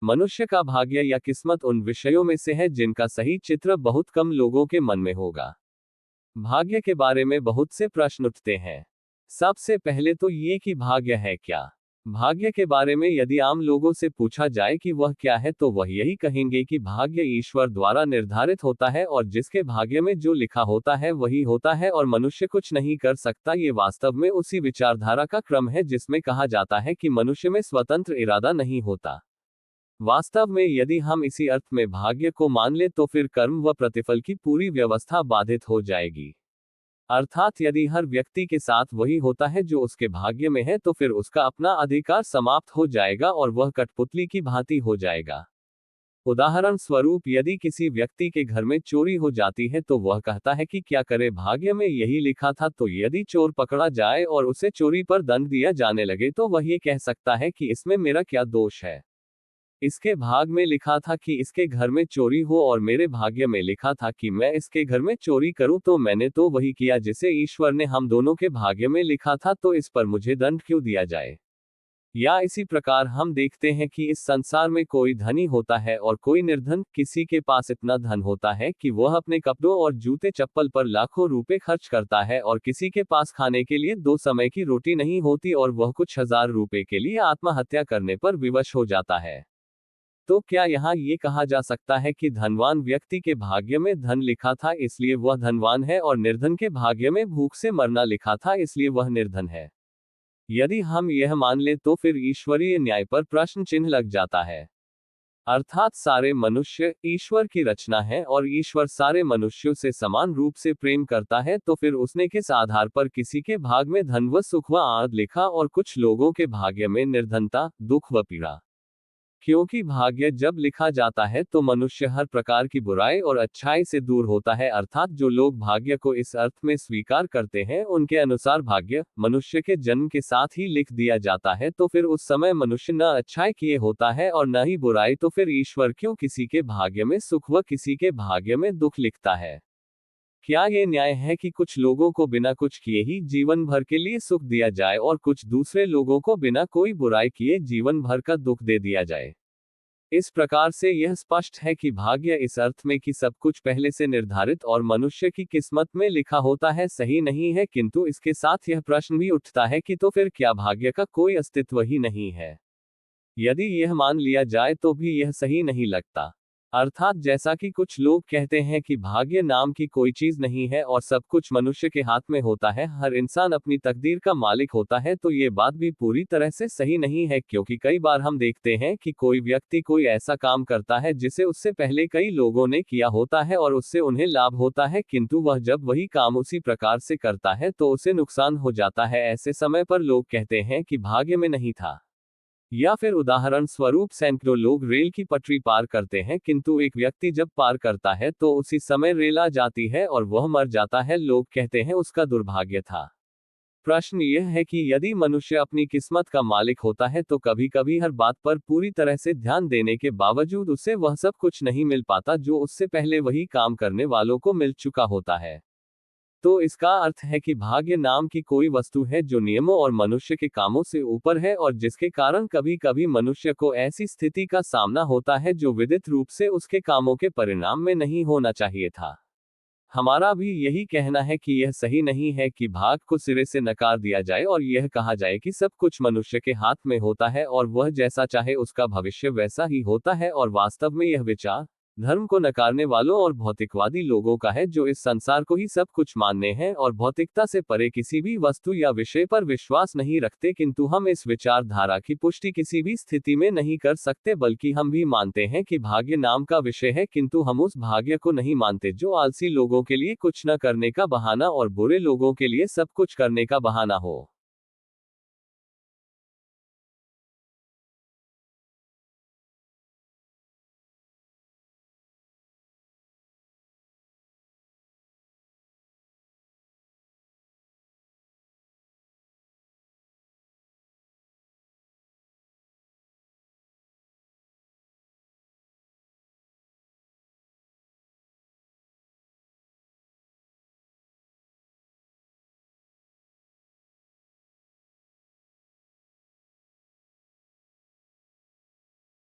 मनुष्य का भाग्य या किस्मत उन विषयों में से है जिनका सही चित्र बहुत कम लोगों के मन में होगा। भाग्य के बारे में बहुत से प्रश्न उठते हैं। सबसे पहले तो ये कि भाग्य है क्या? भाग्य के बारे में यदि आम लोगों से पूछा जाए कि वह क्या है तो वह यही कहेंगे कि भाग्य ईश्वर द्वारा निर्धारित होता है और जिसके भाग्य में जो लिखा होता है वही होता है और मनुष्य कुछ नहीं कर सकता। ये वास्तव में उसी विचारधारा का क्रम है जिसमें कहा जाता है कि मनुष्य में स्वतंत्र इरादा नहीं होता। वास्तव में यदि हम इसी अर्थ में भाग्य को मान ले तो फिर कर्म व प्रतिफल की पूरी व्यवस्था बाधित हो जाएगी। अर्थात यदि हर व्यक्ति के साथ वही होता है जो उसके भाग्य में है तो फिर उसका अपना अधिकार समाप्त हो जाएगा और वह कठपुतली की भांति हो जाएगा। उदाहरण स्वरूप यदि किसी व्यक्ति के घर में चोरी हो जाती है तो वह कहता है कि क्या करे, भाग्य में यही लिखा था। तो यदि चोर पकड़ा जाए और उसे चोरी पर दंड दिया जाने लगे तो वह ये कह सकता है कि इसमें मेरा क्या दोष है, इसके भाग में लिखा था कि इसके घर में चोरी हो और मेरे भाग्य में लिखा था कि मैं इसके घर में चोरी करूं, तो मैंने तो वही किया जिसे ईश्वर ने हम दोनों के भाग्य में लिखा था, तो इस पर मुझे दंड क्यों दिया जाए। या इसी प्रकार हम देखते हैं कि इस संसार में कोई धनी होता है और कोई निर्धन। किसी के पास इतना धन होता है कि वह अपने कपड़ों और जूते चप्पल पर लाखों रुपए खर्च करता है और किसी के पास खाने के लिए 2 समय की रोटी नहीं होती और वह कुछ हजार रुपए के लिए आत्महत्या करने पर विवश हो जाता है। तो क्या यहाँ ये कहा जा सकता है कि धनवान व्यक्ति के भाग्य में धन लिखा था इसलिए वह धनवान है और निर्धन के भाग्य में भूख से मरना लिखा था इसलिए वह निर्धन है? यदि हम यह मान ले तो फिर ईश्वरीय न्याय पर प्रश्न चिन्ह लग जाता है। अर्थात सारे मनुष्य ईश्वर की रचना है और ईश्वर सारे मनुष्यों से समान रूप से प्रेम करता है, तो फिर उसने किस आधार पर किसी के भाग में धन व सुख व आनंद लिखा और कुछ लोगों के भाग्य में निर्धनता, दुख व पीड़ा? क्योंकि भाग्य जब लिखा जाता है तो मनुष्य हर प्रकार की बुराई और अच्छाई से दूर होता है। अर्थात जो लोग भाग्य को इस अर्थ में स्वीकार करते हैं उनके अनुसार भाग्य मनुष्य के जन्म के साथ ही लिख दिया जाता है, तो फिर उस समय मनुष्य न अच्छाई किए होता है और न ही बुराई, तो फिर ईश्वर क्यों किसी के भाग्य में सुख व किसी के भाग्य में दुख लिखता है? क्या ये न्याय है कि कुछ लोगों को बिना कुछ किए ही जीवन भर के लिए सुख दिया जाए और कुछ दूसरे लोगों को बिना कोई बुराई किए जीवन भर का दुख दे दिया जाए? इस प्रकार से यह स्पष्ट है कि भाग्य इस अर्थ में कि सब कुछ पहले से निर्धारित और मनुष्य की किस्मत में लिखा होता है सही नहीं है, किंतु इसके साथ यह प्रश्न भी उठता है कि तो फिर क्या भाग्य का कोई अस्तित्व ही नहीं है? यदि यह मान लिया जाए तो भी यह सही नहीं लगता। अर्थात जैसा कि कुछ लोग कहते हैं कि भाग्य नाम की कोई चीज नहीं है और सब कुछ मनुष्य के हाथ में होता है, हर इंसान अपनी तकदीर का मालिक होता है, तो ये बात भी पूरी तरह से सही नहीं है। क्योंकि कई बार हम देखते हैं कि कोई व्यक्ति कोई ऐसा काम करता है जिसे उससे पहले कई लोगों ने किया होता है और उससे उन्हें लाभ होता है, किंतु वह जब वही काम उसी प्रकार से करता है तो उसे नुकसान हो जाता है। ऐसे समय पर लोग कहते हैं कि भाग्य में नहीं था। या फिर उदाहरण स्वरूप सैकड़ों लोग रेल की पटरी पार करते हैं, किंतु एक व्यक्ति जब पार करता है तो उसी समय रेल आ जाती है और वह मर जाता है। लोग कहते हैं उसका दुर्भाग्य था। प्रश्न यह है कि यदि मनुष्य अपनी किस्मत का मालिक होता है तो कभी कभी हर बात पर पूरी तरह से ध्यान देने के बावजूद उसे वह सब कुछ नहीं मिल पाता जो उससे पहले वही काम करने वालों को मिल चुका होता है। तो इसका अर्थ है कि भाग्य नाम की कोई वस्तु है जो नियमों और मनुष्य के कामों से ऊपर है और जिसके कारण कभी कभी मनुष्य को ऐसी स्थिति का सामना होता है जो विदित रूप से उसके कामों के परिणाम में नहीं होना चाहिए था। हमारा भी यही कहना है कि यह सही नहीं है कि भाग्य को सिरे से नकार दिया जाए और यह कहा जाए कि सब कुछ मनुष्य के हाथ में होता है और वह जैसा चाहे उसका भविष्य वैसा ही होता है। और वास्तव में यह विचार धर्म को नकारने वालों और भौतिकवादी लोगों का है जो इस संसार को ही सब कुछ मानने हैं और भौतिकता से परे किसी भी वस्तु या विषय पर विश्वास नहीं रखते। किंतु हम इस विचारधारा की पुष्टि किसी भी स्थिति में नहीं कर सकते, बल्कि हम भी मानते हैं कि भाग्य नाम का विषय है, किंतु हम उस भाग्य को नहीं मानते जो आलसी लोगों के लिए कुछ न करने का बहाना और बुरे लोगों के लिए सब कुछ करने का बहाना हो।